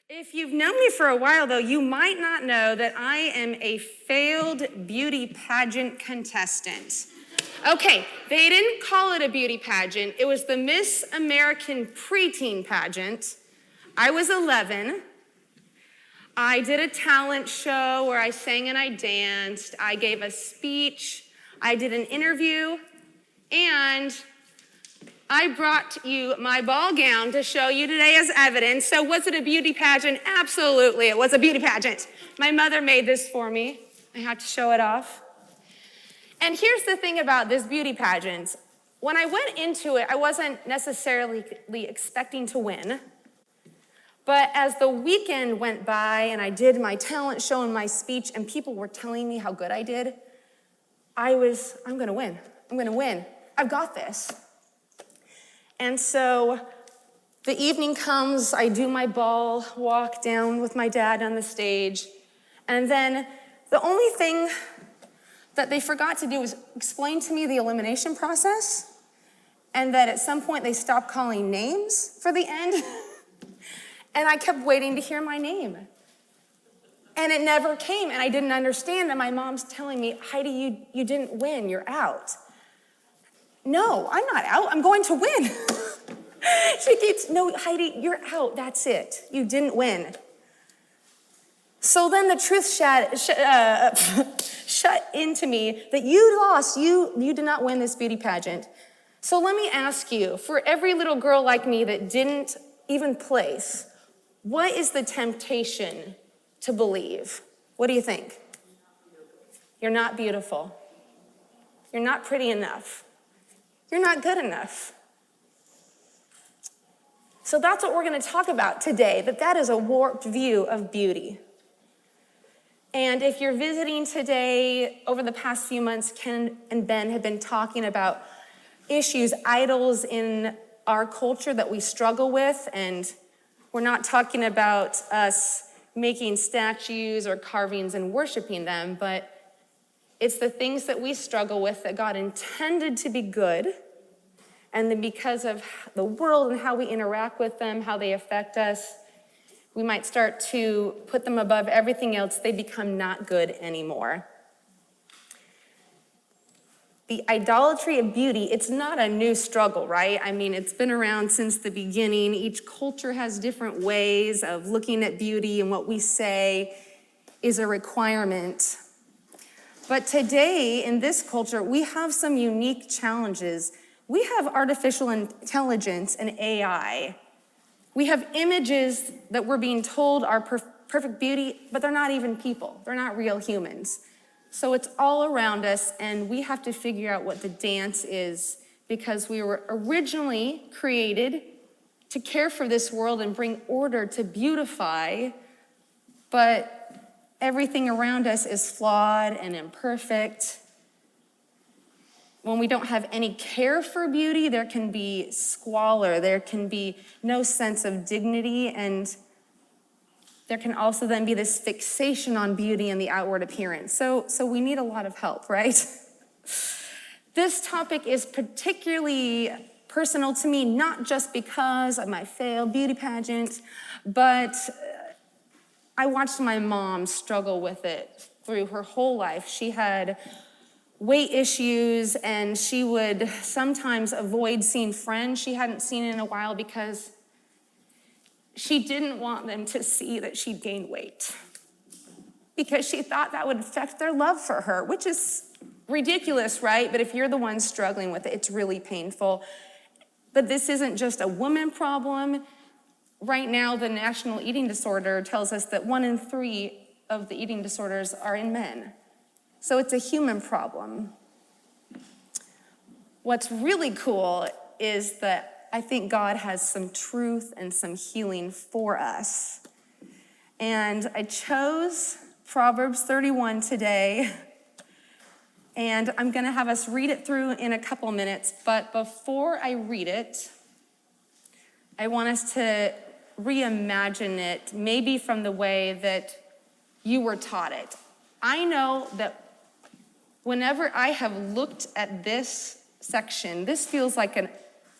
If you've known me for a while, though, you might not know that I am a failed beauty pageant contestant. Okay, they didn't call it a beauty pageant. It was the Miss American preteen pageant. I was 11. I did a talent show where I sang and I danced. I gave a speech. I did an interview. And I brought you my ball gown to show you today as evidence. So was it a beauty pageant? Absolutely, it was a beauty pageant. My mother made this for me. I had to show it off. And here's the thing about this beauty pageant. When I went into it, I wasn't necessarily expecting to win. But as the weekend went by and I did my talent show and my speech and people were telling me how good I did, I'm gonna win. I'm gonna win. I've got this. And so the evening comes, I do my ball walk down with my dad on the stage, and then the only thing that they forgot to do was explain to me the elimination process, and that at some point they stopped calling names for the end, and I kept waiting to hear my name. And it never came, and I didn't understand, and my mom's telling me, Heidi, you didn't win, you're out. No, I'm not out, I'm going to win. She keeps, no, Heidi, you're out, that's it. You didn't win. So then the truth shut into me that you lost, you did not win this beauty pageant. So let me ask you, for every little girl like me that didn't even place, what is the temptation to believe? What do you think? You're not beautiful. You're not pretty enough. You're not good enough. So that's what we're going to talk about today, that is a warped view of beauty. And if you're visiting today, over the past few months, Ken and Ben have been talking about issues, idols in our culture that we struggle with, and we're not talking about us making statues or carvings and worshiping them, but it's the things that we struggle with that God intended to be good, and then because of the world and how we interact with them, how they affect us, we might start to put them above everything else. They become not good anymore. The idolatry of beauty, it's not a new struggle, right? I mean, it's been around since the beginning. Each culture has different ways of looking at beauty, and what we say is a requirement. But today, in this culture, we have some unique challenges. We have artificial intelligence and AI. We have images that we're being told are perfect beauty, but they're not even people. They're not real humans. So it's all around us, and we have to figure out what the dance is, because we were originally created to care for this world and bring order, to beautify, but everything around us is flawed and imperfect. When we don't have any care for beauty, there can be squalor, there can be no sense of dignity, and there can also then be this fixation on beauty and the outward appearance. So we need a lot of help, right? This topic is particularly personal to me, not just because of my failed beauty pageant, but I watched my mom struggle with it through her whole life. She had weight issues, and she would sometimes avoid seeing friends she hadn't seen in a while because she didn't want them to see that she'd gained weight, because she thought that would affect their love for her, which is ridiculous, right? But if you're the one struggling with it, it's really painful. But this isn't just a woman problem. Right now, the National Eating Disorder tells us that 1 in 3 of the eating disorders are in men. So it's a human problem. What's really cool is that I think God has some truth and some healing for us. And I chose Proverbs 31 today, and I'm going to have us read it through in a couple minutes. But before I read it, I want us to reimagine it, maybe from the way that you were taught it. I know that whenever I have looked at this section, this feels like an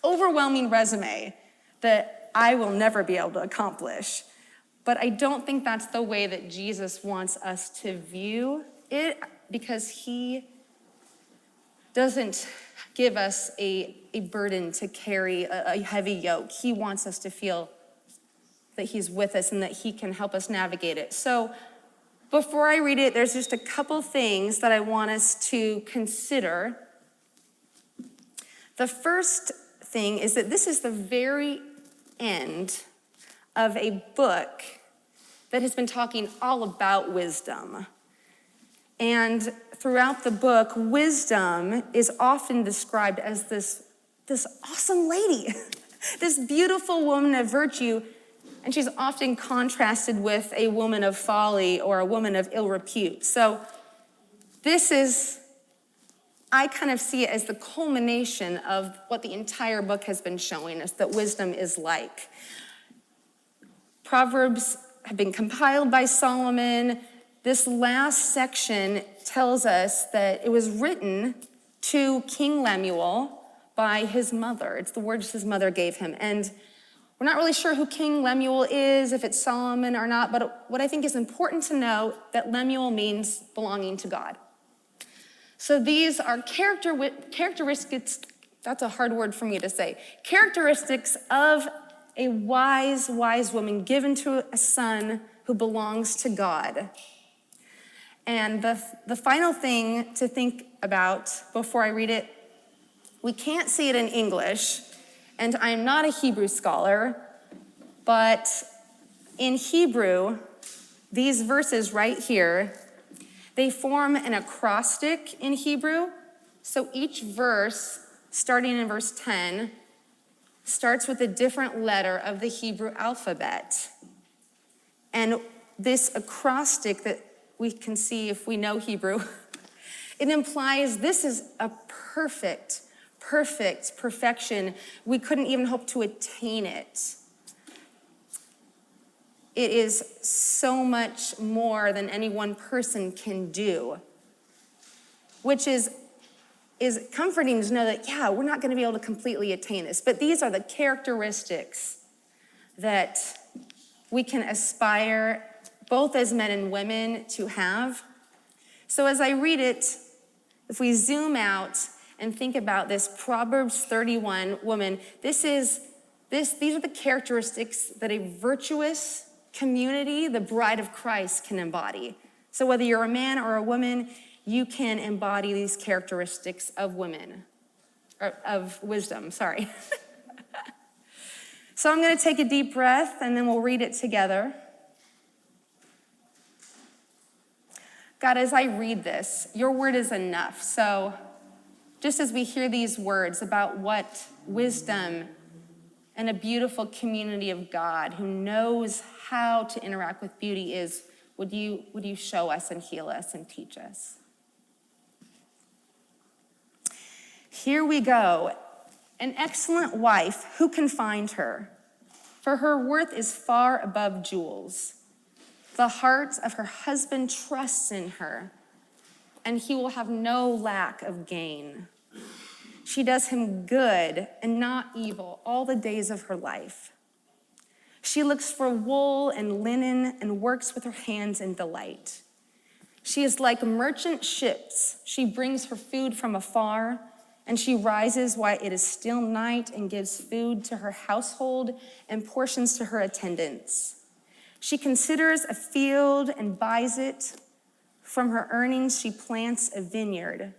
overwhelming resume that I will never be able to accomplish. But I don't think that's the way that Jesus wants us to view it, because he doesn't give us a burden to carry, a heavy yoke. He wants us to feel that he's with us and that he can help us navigate it. So before I read it, there's just a couple things that I want us to consider. The first thing is that this is the very end of a book that has been talking all about wisdom. And throughout the book, wisdom is often described as this awesome lady, this beautiful woman of virtue, and she's often contrasted with a woman of folly or a woman of ill repute. So I kind of see it as the culmination of what the entire book has been showing us, that wisdom is like. Proverbs have been compiled by Solomon. This last section tells us that it was written to King Lemuel by his mother. It's the words his mother gave him. And we're not really sure who King Lemuel is, if it's Solomon or not, but what I think is important to know, that Lemuel means belonging to God. So these are characteristics, that's a hard word for me to say, characteristics of a wise woman given to a son who belongs to God. And the final thing to think about before I read it, we can't see it in English, and I'm not a Hebrew scholar, but in Hebrew, these verses right here, they form an acrostic in Hebrew. So each verse, starting in verse 10, starts with a different letter of the Hebrew alphabet. And this acrostic that we can see if we know Hebrew, it implies this is a perfection. We couldn't even hope to attain it. It is so much more than any one person can do, which is comforting to know that, yeah, we're not going to be able to completely attain this, but these are the characteristics that we can aspire, both as men and women, to have. So as I read it, if we zoom out and think about this Proverbs 31 woman, these are the characteristics that a virtuous community, the bride of Christ, can embody. So whether you're a man or a woman, you can embody these characteristics of women, or of wisdom, sorry. So I'm going to take a deep breath and then we'll read it together. God, as I read this, your word is enough. So just as we hear these words about what wisdom and a beautiful community of God who knows how to interact with beauty is, would you show us and heal us and teach us? Here we go. An excellent wife, who can find her? For her worth is far above jewels. The heart of her husband trusts in her, and he will have no lack of gain. She does him good and not evil all the days of her life. She looks for wool and linen and works with her hands in delight. She is like merchant ships. She brings her food from afar, and she rises while it is still night and gives food to her household and portions to her attendants. She considers a field and buys it. From her earnings, she plants a vineyard.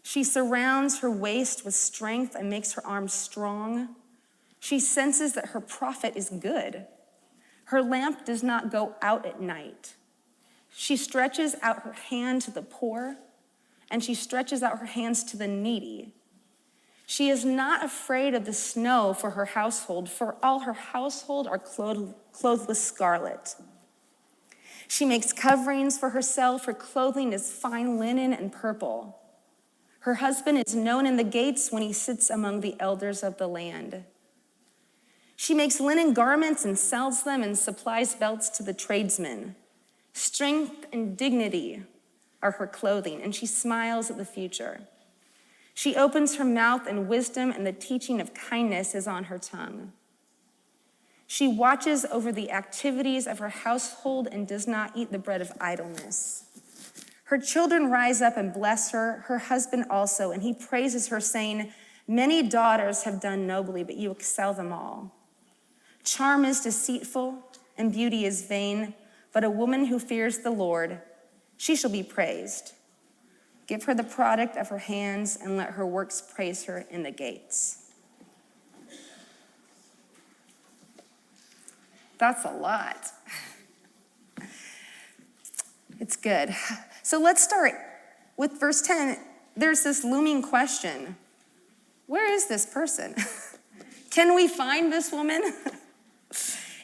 She surrounds her waist with strength and makes her arms strong. She senses that her profit is good. Her lamp does not go out at night. She stretches out her hand to the poor, and she stretches out her hands to the needy. She is not afraid of the snow for her household, for all her household are clothed with scarlet. She makes coverings for herself. Her clothing is fine linen and purple. Her husband is known in the gates when he sits among the elders of the land. She makes linen garments and sells them and supplies belts to the tradesmen. Strength and dignity are her clothing, and she smiles at the future. She opens her mouth in wisdom, and the teaching of kindness is on her tongue. She watches over the activities of her household and does not eat the bread of idleness. Her children rise up and bless her, her husband also, and he praises her, saying, many daughters have done nobly, but you excel them all. Charm is deceitful, and beauty is vain, but a woman who fears the Lord, she shall be praised. Give her the product of her hands, and let her works praise her in the gates. That's a lot. It's good. So let's start with verse 10. There's this looming question. Where is this person? Can we find this woman?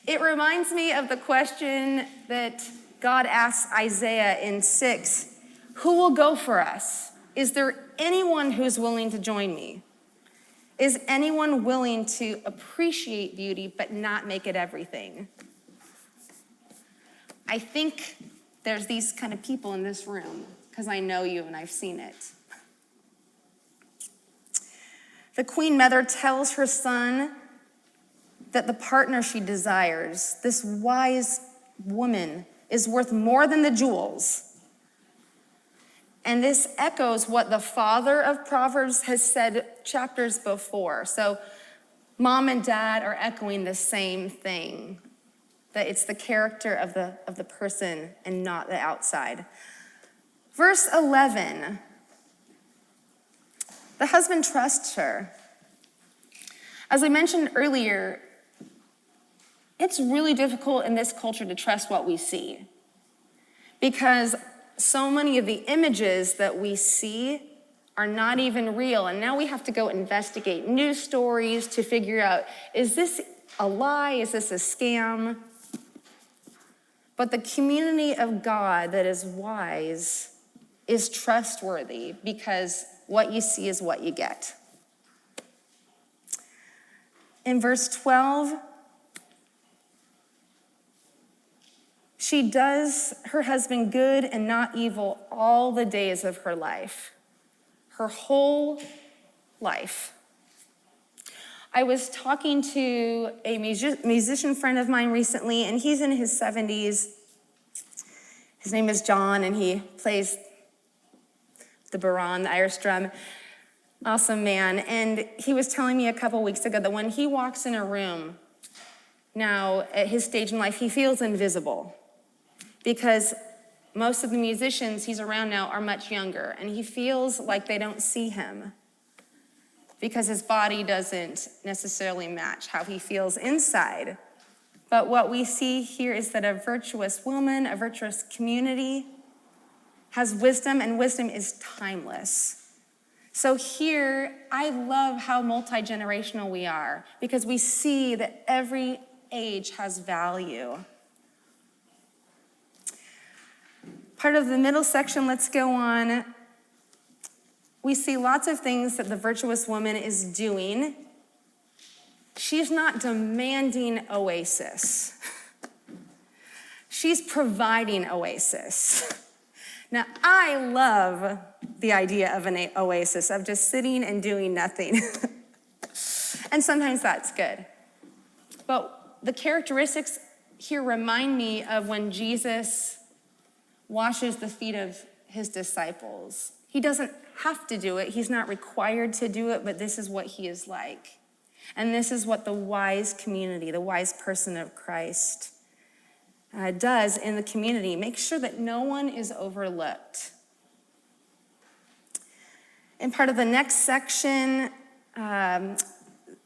It reminds me of the question that God asked Isaiah in 6. Who will go for us? Is there anyone who's willing to join me? Is anyone willing to appreciate beauty but not make it everything? I think there's these kind of people in this room because I know you and I've seen it. The Queen Mother tells her son that the partner she desires, this wise woman, is worth more than the jewels. And this echoes what the father of Proverbs has said chapters before. So mom and dad are echoing the same thing, that it's the character of the person and not the outside. Verse 11, the husband trusts her. As I mentioned earlier, it's really difficult in this culture to trust what we see, because so many of the images that we see are not even real. And now we have to go investigate news stories to figure out, is this a lie? Is this a scam? But the community of God that is wise is trustworthy, because what you see is what you get. In verse 12, she does her husband good and not evil all the days of her life, her whole life. I was talking to a musician friend of mine recently, and he's in his 70s. His name is John, and he plays the baron, the Irish drum. Awesome man. And he was telling me a couple weeks ago that when he walks in a room now at his stage in life, he feels invisible, because most of the musicians he's around now are much younger, and he feels like they don't see him because his body doesn't necessarily match how he feels inside. But what we see here is that a virtuous woman, a virtuous community, has wisdom, and wisdom is timeless. So here, I love how multi-generational we are, because we see that every age has value. Part of the middle section, let's go on. We see lots of things that the virtuous woman is doing. She's not demanding oasis. She's providing oasis. Now, I love the idea of an oasis, of just sitting and doing nothing. And sometimes that's good. But the characteristics here remind me of when Jesus washes the feet of his disciples. He doesn't have to do it. He's not required to do it, but this is what he is like. And this is what the wise community, the wise person of Christ, does in the community. Make sure that no one is overlooked. In part of the next section,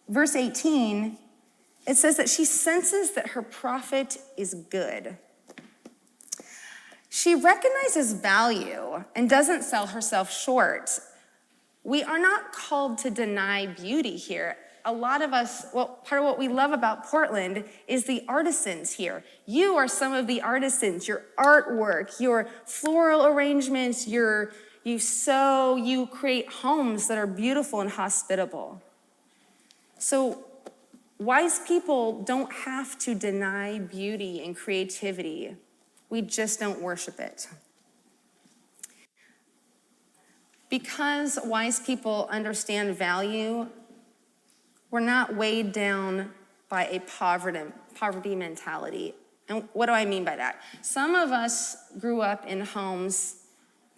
verse 18, it says that she senses that her prophet is good. She recognizes value and doesn't sell herself short. We are not called to deny beauty here. A lot of us, well, part of what we love about Portland is the artisans here. You are some of the artisans, your artwork, your floral arrangements, you sew, you create homes that are beautiful and hospitable. So wise people don't have to deny beauty and creativity. We just don't worship it. Because wise people understand value, we're not weighed down by a poverty mentality. And what do I mean by that? Some of us grew up in homes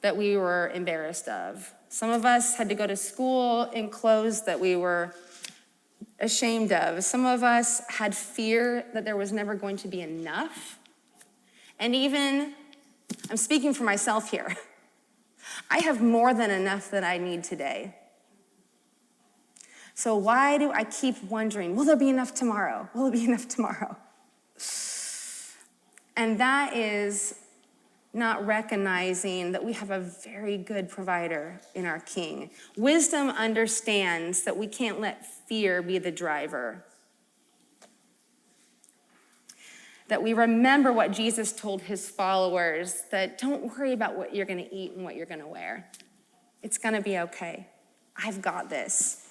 that we were embarrassed of. Some of us had to go to school in clothes that we were ashamed of. Some of us had fear that there was never going to be enough. And even, I'm speaking for myself here, I have more than enough that I need today. So why do I keep wondering, will there be enough tomorrow? Will there be enough tomorrow? And that is not recognizing that we have a very good provider in our King. Wisdom understands that we can't let fear be the driver. That we remember what Jesus told his followers, that don't worry about what you're going to eat and what you're going to wear. It's going to be okay. I've got this.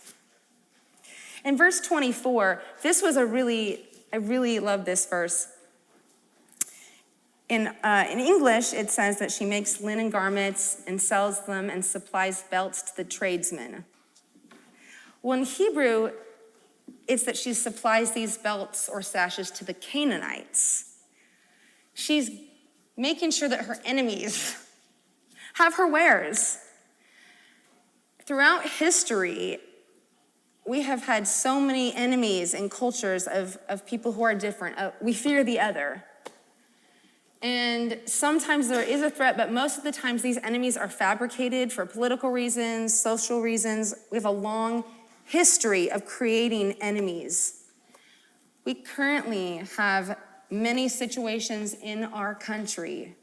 In verse 24, this was I really love this verse. In English, it says that she makes linen garments and sells them and supplies belts to the tradesmen. Well, in Hebrew, it's that she supplies these belts or sashes to the Canaanites. She's making sure that her enemies have her wares. Throughout history, we have had so many enemies and cultures of people who are different. We fear the other. And sometimes there is a threat, but most of the times these enemies are fabricated for political reasons, social reasons. We have a long history of creating enemies. We currently have many situations in our country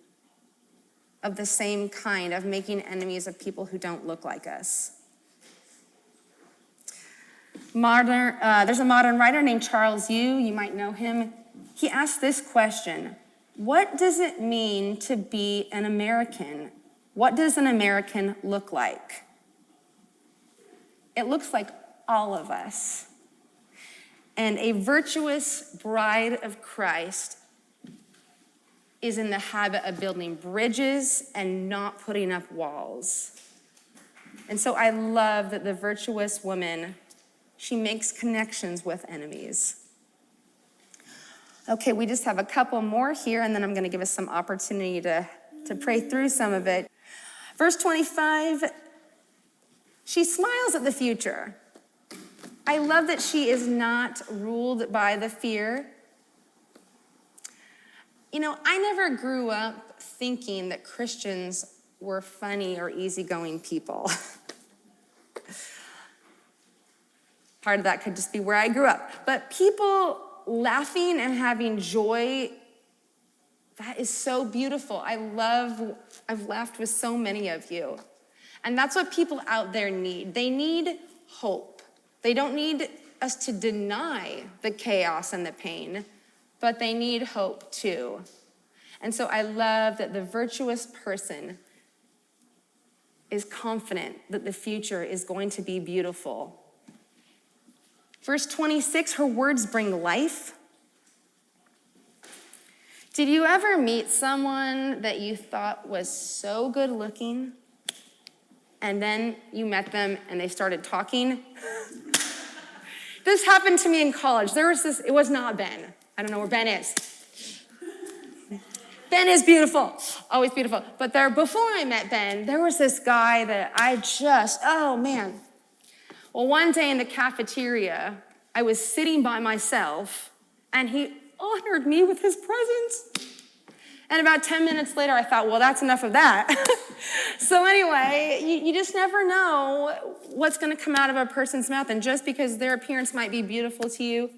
of the same kind, of making enemies of people who don't look like us. There's a modern writer named Charles Yu. You might know him. He asked this question: what does it mean to be an American? What does an American look like? It looks like all of us. And a virtuous bride of Christ is in the habit of building bridges and not putting up walls. And so I love that the virtuous woman, she makes connections with enemies. Okay, we just have a couple more here, and then I'm going to give us some opportunity to pray through some of it. Verse 25, she smiles at the future. I love that she is not ruled by the fear. You know, I never grew up thinking that Christians were funny or easygoing people. Part of that could just be where I grew up. But people laughing and having joy, that is so beautiful. I've laughed with so many of you. And that's what people out there need. They need hope. They don't need us to deny the chaos and the pain, but they need hope too. And so I love that the virtuous person is confident that the future is going to be beautiful. Verse 26, her words bring life. Did you ever meet someone that you thought was so good looking, and then you met them and they started talking? This happened to me in college. It was not Ben. I don't know where Ben is. Ben is beautiful, always beautiful. But before I met Ben, there was this guy that oh man. Well, one day in the cafeteria, I was sitting by myself, and he honored me with his presence. And about 10 minutes later, I thought, well, that's enough of that. So anyway, you just never know what's going to come out of a person's mouth. And just because their appearance might be beautiful to you,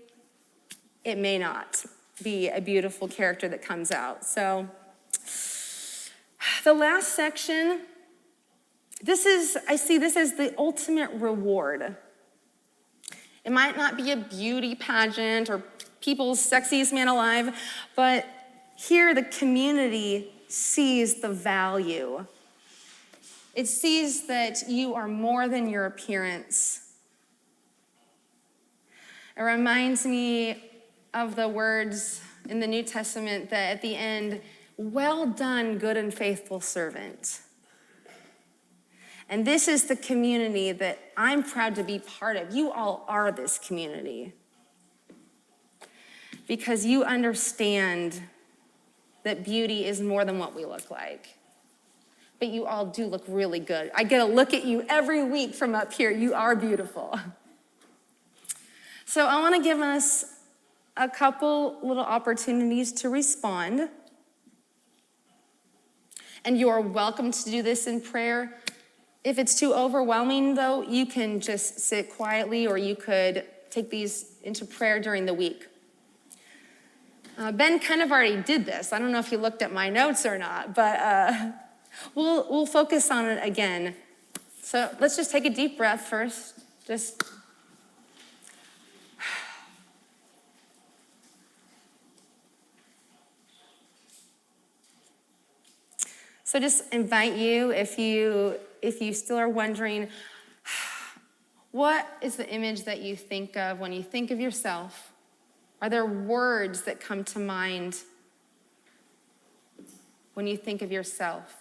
it may not be a beautiful character that comes out. So the last section, I see this as the ultimate reward. It might not be a beauty pageant or people's sexiest man alive, but here the community sees the value. It sees that you are more than your appearance. It reminds me of the words in the New Testament that at the end, well done, good and faithful servant. And this is the community that I'm proud to be part of. You all are this community. because you understand that beauty is more than what we look like. But you all do look really good. I get a look at you every week from up here. You are beautiful. So I want to give us a couple little opportunities to respond. And you are welcome to do this in prayer. If it's too overwhelming, though, you can just sit quietly, or you could take these into prayer during the week. Ben kind of already did this. I don't know if you looked at my notes or not, but we'll focus on it again. So let's just take a deep breath first. So just invite you, if you still are wondering, what is the image that you think of when you think of yourself? Are there words that come to mind when you think of yourself?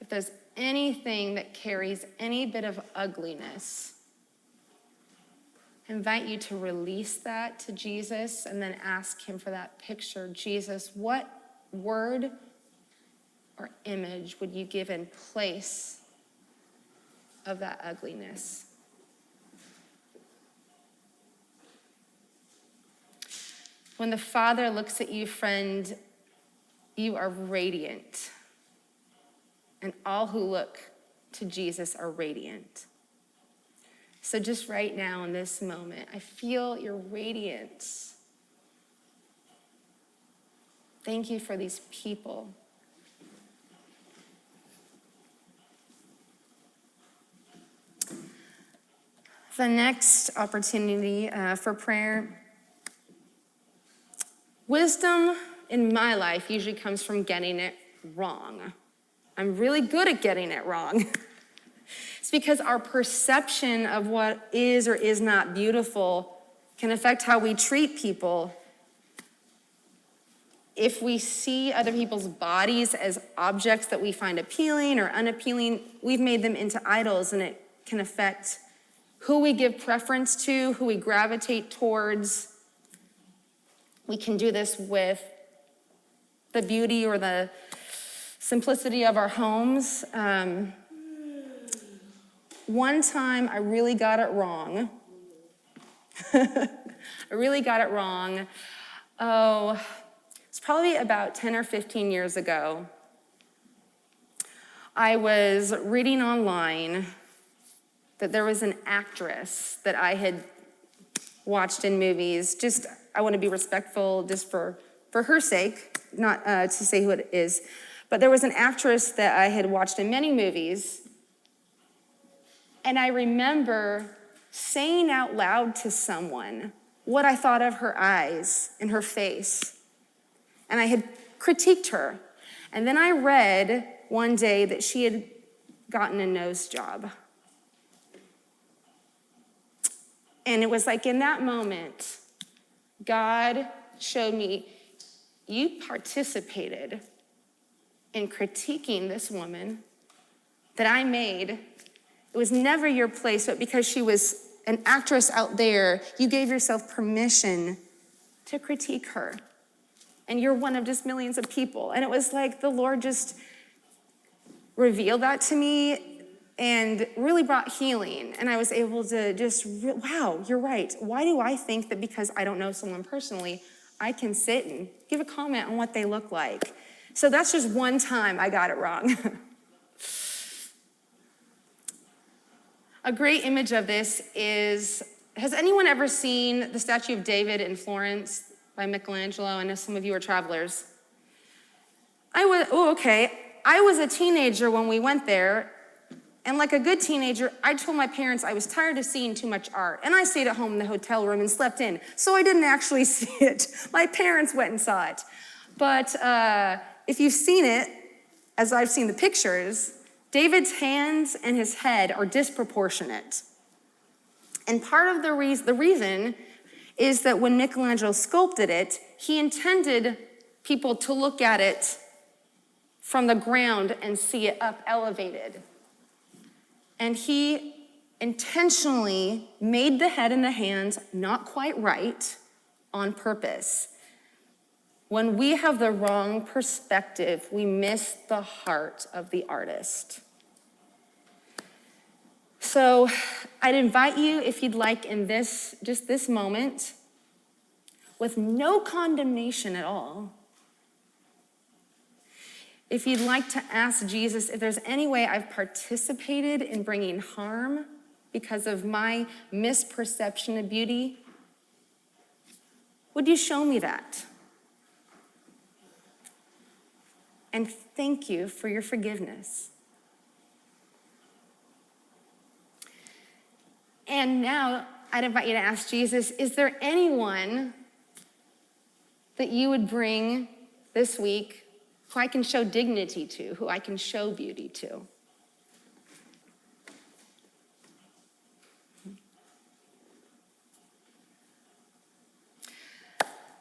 If there's anything that carries any bit of ugliness, I invite you to release that to Jesus and then ask him for that picture. Jesus, what word or image would you give in place of that ugliness? When the Father looks at you, friend, you are radiant. And all who look to Jesus are radiant. So just right now in this moment, I feel your radiance. Thank you for these people. The next opportunity for prayer. Wisdom in my life usually comes from getting it wrong. I'm really good at getting it wrong. It's because our perception of what is or is not beautiful can affect how we treat people. If we see other people's bodies as objects that we find appealing or unappealing, we've made them into idols, and it can affect who we give preference to, who we gravitate towards. We can do this with the beauty or the simplicity of our homes. One time I really got it wrong. It's probably about 10 or 15 years ago. I was reading online that there was an actress that I had watched in movies. I want to be respectful just for her sake, not to say who it is. But there was an actress that I had watched in many movies. And I remember saying out loud to someone what I thought of her eyes and her face. And I had critiqued her. And then I read one day that she had gotten a nose job. And it was like in that moment, God showed me, you participated in critiquing this woman that I made. It was never your place, but because she was an actress out there, you gave yourself permission to critique her. And you're one of just millions of people. And it was like the Lord just revealed that to me and really brought healing. And I was able to wow, you're right. Why do I think that because I don't know someone personally, I can sit and give a comment on what they look like? So that's just one time I got it wrong. A great image of this is, has anyone ever seen the statue of David in Florence by Michelangelo? I know some of you are travelers. I was a teenager when we went there, and like a good teenager, I told my parents I was tired of seeing too much art, and I stayed at home in the hotel room and slept in, so I didn't actually see it. My parents went and saw it. But if you've seen it, as I've seen the pictures, David's hands and his head are disproportionate. And part of the reason is that when Michelangelo sculpted it, he intended people to look at it from the ground and see it up elevated. And he intentionally made the head and the hands not quite right on purpose. When we have the wrong perspective, we miss the heart of the artist. So I'd invite you, if you'd like, in this moment, with no condemnation at all, if you'd like to ask Jesus if there's any way I've participated in bringing harm because of my misperception of beauty, would you show me that? And thank you for your forgiveness. And now I'd invite you to ask Jesus, is there anyone that you would bring this week who I can show dignity to, who I can show beauty to?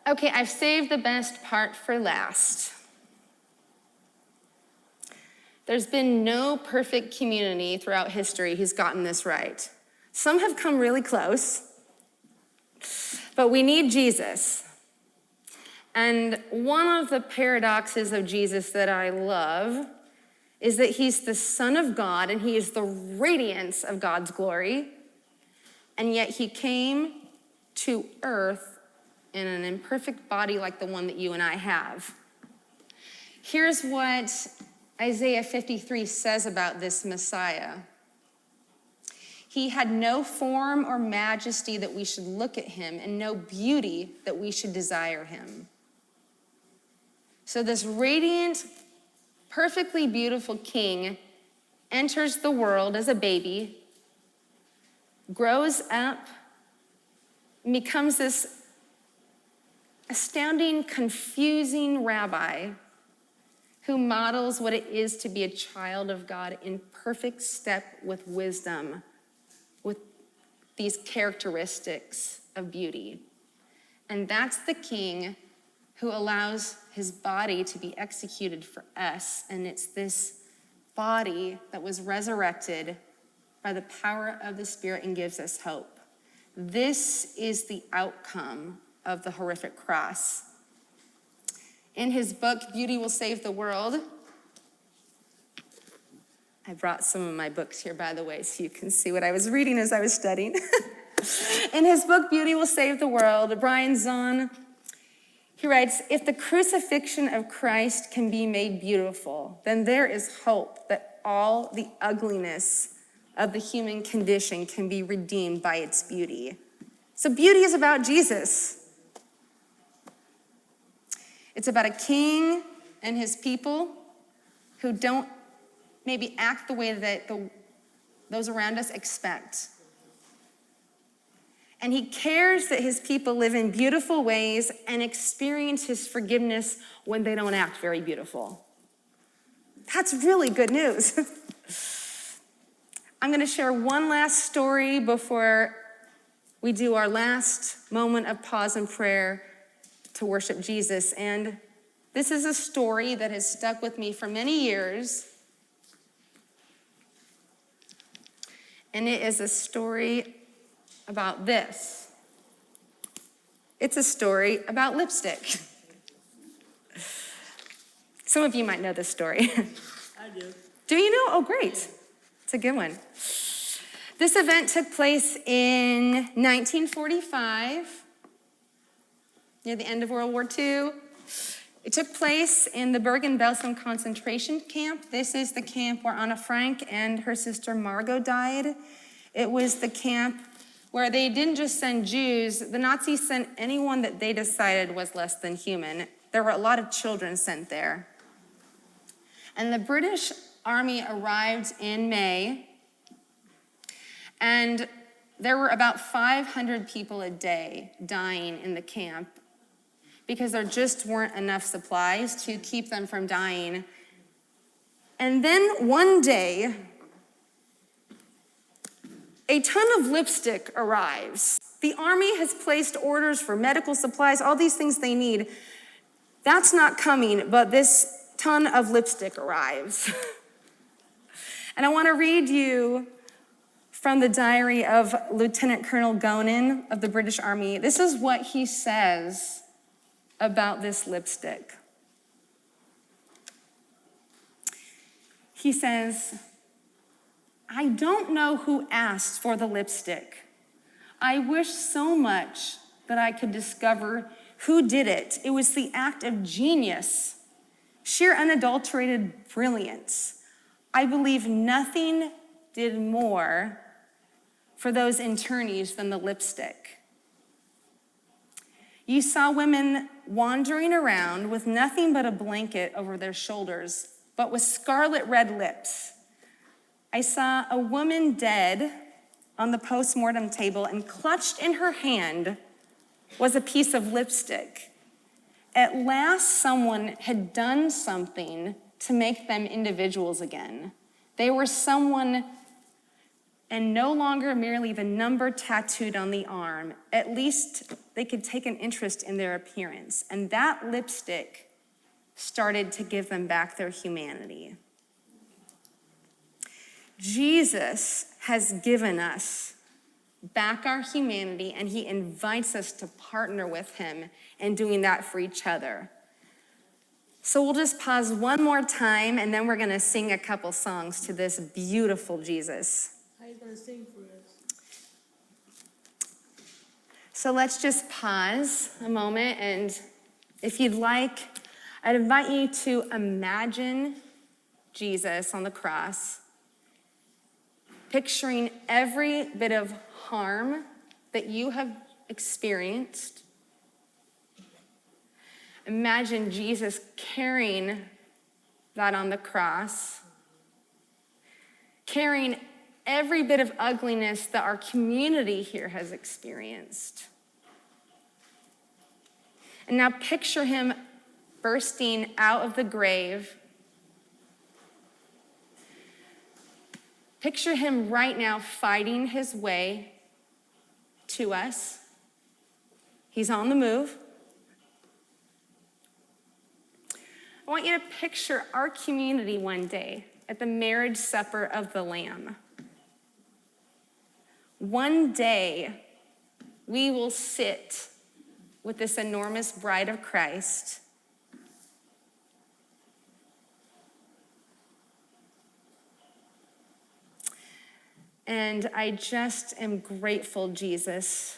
Okay, I've saved the best part for last. There's been no perfect community throughout history who's gotten this right. Some have come really close, but we need Jesus. And one of the paradoxes of Jesus that I love is that he's the Son of God and he is the radiance of God's glory, and yet he came to earth in an imperfect body like the one that you and I have. Here's what Isaiah 53 says about this Messiah. He had no form or majesty that we should look at him, and no beauty that we should desire him. So this radiant, perfectly beautiful king enters the world as a baby, grows up, and becomes this astounding, confusing rabbi who models what it is to be a child of God in perfect step with wisdom, with these characteristics of beauty. And that's the king who allows his body to be executed for us. And it's this body that was resurrected by the power of the Spirit and gives us hope. This is the outcome of the horrific cross. In his book, Beauty Will Save the World, I brought some of my books here, by the way, so you can see what I was reading as I was studying. In his book, Beauty Will Save the World, Brian Zahn, he writes, if the crucifixion of Christ can be made beautiful, then there is hope that all the ugliness of the human condition can be redeemed by its beauty. So beauty is about Jesus. It's about a king and his people who don't maybe act the way that those around us expect. And he cares that his people live in beautiful ways and experience his forgiveness when they don't act very beautiful. That's really good news. I'm going to share one last story before we do our last moment of pause and prayer to worship Jesus. And this is a story that has stuck with me for many years. And it is a story about this. It's a story about lipstick. Some of you might know this story. I do. Do you know? Oh, great. It's a good one. This event took place in 1945, near the end of World War II. It took place in the Bergen-Belsen concentration camp. This is the camp where Anna Frank and her sister Margot died. It was the camp where they didn't just send Jews, the Nazis sent anyone that they decided was less than human. There were a lot of children sent there. And the British Army arrived in May, and there were about 500 people a day dying in the camp because there just weren't enough supplies to keep them from dying. And then one day, a ton of lipstick arrives. The army has placed orders for medical supplies, all these things they need. That's not coming, but this ton of lipstick arrives. And I want to read you from the diary of Lieutenant Colonel Gonin of the British Army. This is what he says about this lipstick. He says, "I don't know who asked for the lipstick. I wish so much that I could discover who did it. It was the act of genius, sheer unadulterated brilliance. I believe nothing did more for those internees than the lipstick. You saw women wandering around with nothing but a blanket over their shoulders, but with scarlet red lips. I saw a woman dead on the post-mortem table, and clutched in her hand was a piece of lipstick. At last, someone had done something to make them individuals again. They were someone, and no longer merely the number tattooed on the arm. At least they could take an interest in their appearance. And that lipstick started to give them back their humanity." Jesus has given us back our humanity, and he invites us to partner with him in doing that for each other. So we'll just pause one more time, and then we're going to sing a couple songs to this beautiful Jesus. How are you going to sing for us? So let's just pause a moment, and if you'd like, I'd invite you to imagine Jesus on the cross, picturing every bit of harm that you have experienced. Imagine Jesus carrying that on the cross, carrying every bit of ugliness that our community here has experienced. And now picture him bursting out of the grave. Picture him right now fighting his way to us. He's on the move. I want you to picture our community one day at the marriage supper of the Lamb. One day, we will sit with this enormous bride of Christ. And I just am grateful, Jesus,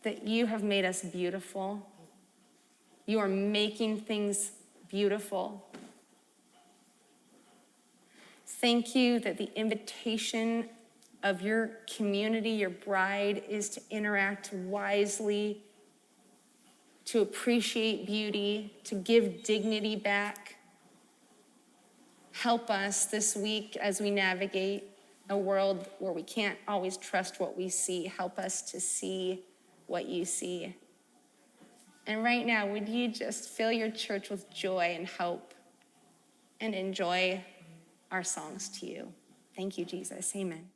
that you have made us beautiful. You are making things beautiful. Thank you that the invitation of your community, your bride, is to interact wisely, to appreciate beauty, to give dignity back. Help us this week as we navigate a world where we can't always trust what we see. Help us to see what you see. And right now, would you just fill your church with joy and hope and enjoy our songs to you? Thank you, Jesus. Amen.